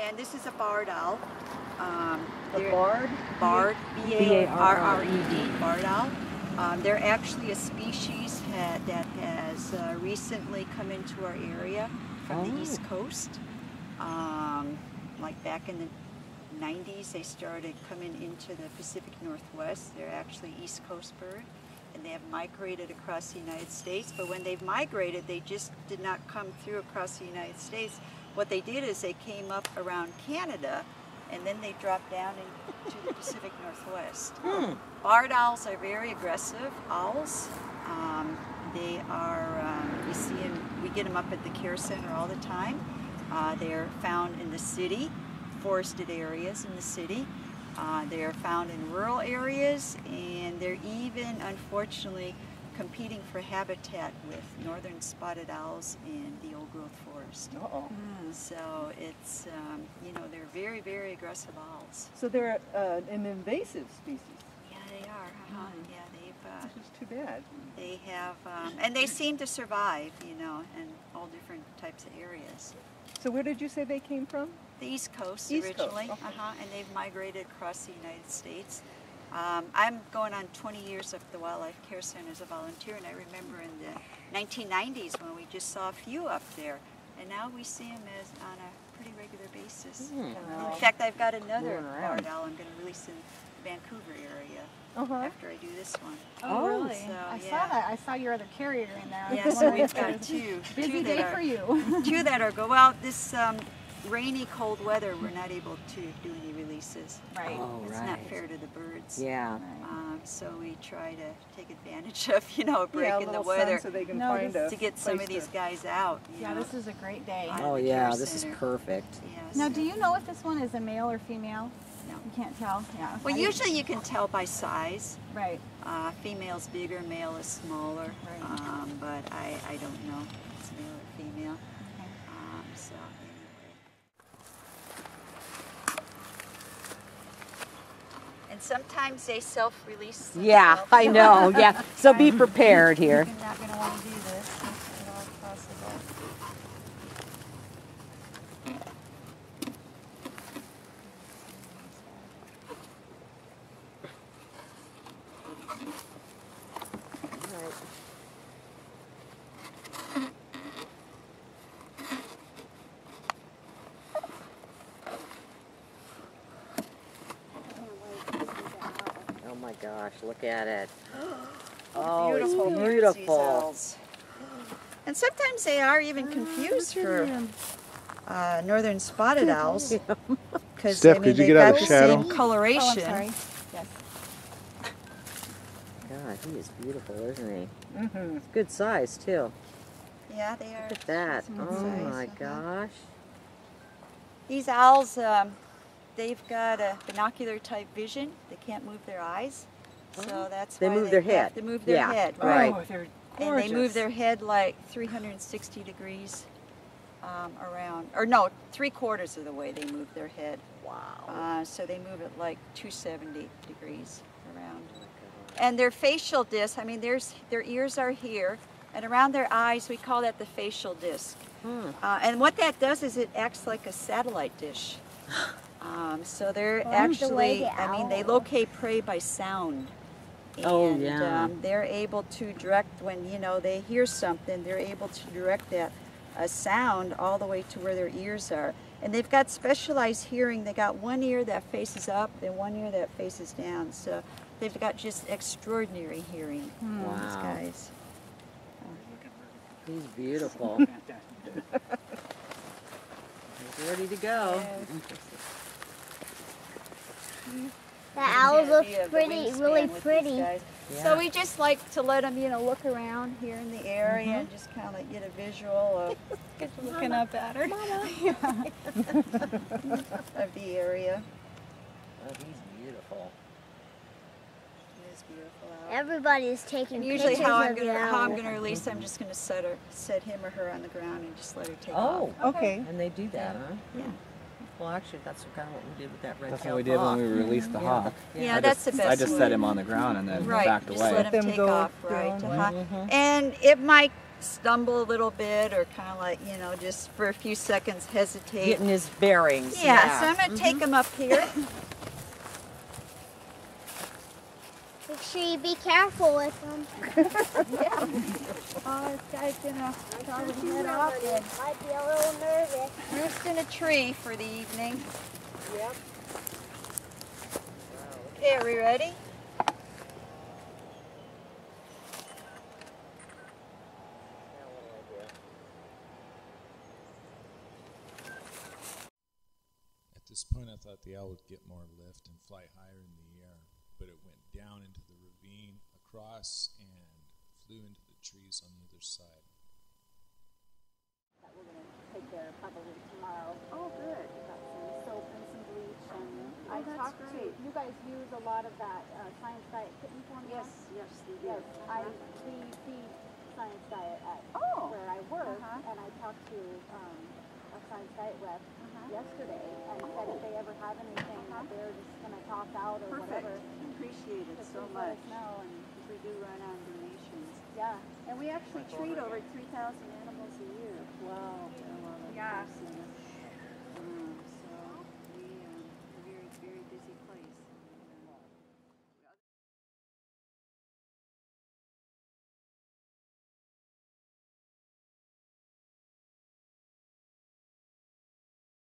And this is a barred owl. Barred? B-A-R-R-E-D, barred owl. They're actually a species that has recently come into our area from the East Coast. Like back in the 90s, they started coming into the Pacific Northwest. They're actually East Coast bird, and they have migrated across the United States. But when they've migrated, they just did not come through across the United States. What they did is they came up around Canada, and then they dropped down into the Pacific Northwest. Barred owls are very aggressive owls. They are, we see them, we get them up at the care center all the time. They're found in the city, forested areas in the city. They are found in rural areas, and they're even, unfortunately, competing for habitat with northern spotted owls in the old growth forest. So it's, you know, they're very, very aggressive owls. So they're an invasive species. Yeah, they are. Yeah, they've. Which is too bad. They have, and they seem to survive, you know, in all different types of areas. So where did you say they came from? The East Coast East originally, Coast. And they've migrated across the United States. I'm going on 20 years up at the Wildlife Care Center as a volunteer, and I remember in the 1990s when we just saw a few up there, and now we see them on a pretty regular basis. In fact, I've got another barred owl I'm going to release in the Vancouver area after I do this one. Oh, really? So, I saw that. I saw your other carrier in there. Yeah, so we've got two. Busy day for you. Two that are well, this rainy, cold weather, we're not able to do any releases. Right. It's not fair to the birds. Yeah. So we try to take advantage of, you know, a break in the weather so they can find to get some of these guys out. Yeah, this is a great day. Oh yeah, this is perfect. Yes. Now, do you know if this one is a male or female? No. You can't tell? Yeah. Well, usually you can tell by size. Right. Female's bigger, male is smaller. Right. But I don't know if it's male or female. Okay. So anyway. And sometimes they self-release. Yeah, I know. Yeah. So be prepared here. You're not going to want to do this at all possible. Oh my gosh, look at it. Oh, beautiful. it's beautiful. And sometimes they are even confused for northern spotted owls. Because Steph, I mean, could you they've get out got of the shadow? same coloration. Oh, I'm sorry. Yes. God, he is beautiful, isn't he? It's good size too. Yeah, they are. Look at that. Good Oh size. my gosh. These owls, they've got a binocular type vision. They can't move their eyes. So that's They why move their head. have to move their Yeah, head. right. Oh, they're And gorgeous. they move their head like 360 degrees around, or no, 3/4 of the way they move their head. Wow. So they move it like 270 degrees around. And their facial disc, I mean, their ears are here, and around their eyes, we call that the facial disc. And what that does is it acts like a satellite dish. So they're actually, I mean, they locate prey by sound. And Oh, yeah. They're able to direct, when, you know, they hear something, they're able to direct that sound all the way to where their ears are. And they've got specialized hearing. They got one ear that faces up, and one ear that faces down. So they've got just extraordinary hearing, these Wow. guys. He's beautiful. He's ready to go. The owls look Idea of the pretty, wingspan really with these pretty. guys. Yeah. So we just like to let them, you know, look around here in the area and just kind of like get a visual of Looking up at her. of the area. Oh, he's beautiful. It is beautiful out. Everybody's taking And usually pictures how I'm of the gonna owl. release, I'm just gonna set him or her on the ground and just let her take Oh, off. Okay. and they do that, huh? Yeah. Well, actually, that's kind of what we did with that red-tailed That's what we did when we released the hawk. Yeah, I that's just, the best I just way. set him on the ground and then Right, backed just away. let him Them take go off, their right. own way. And it might stumble a little bit or kind of like, you know, just for a few seconds hesitate. Getting his bearings. Yeah, so I'm going to take him up here. Make sure you be careful with them. Oh, this guy's going to probably head off and Might be a little nervous. roost in a tree for the evening. Yep. Okay, are we ready? At this point, I thought the owl would get more lift and fly higher in the air, but it went down into the ravine, across, and flew into the trees on the other side. That we're gonna take there probably tomorrow. Oh, good. Got some soap and some bleach, and I that's talked to great. you guys. Use a lot of that Science Diet kitten formula. Yes, they do. Yes, I feed Science Diet at Oh. where I work, Uh-huh. and I talked to a Science Diet rep yesterday, and said if they ever have anything that they're just gonna toss out or Perfect. whatever, Appreciate it just so please let much. us know. And We do run on donations. yeah, And we actually treat over 3,000 animals a year. wow. They're a lot of Yeah. person.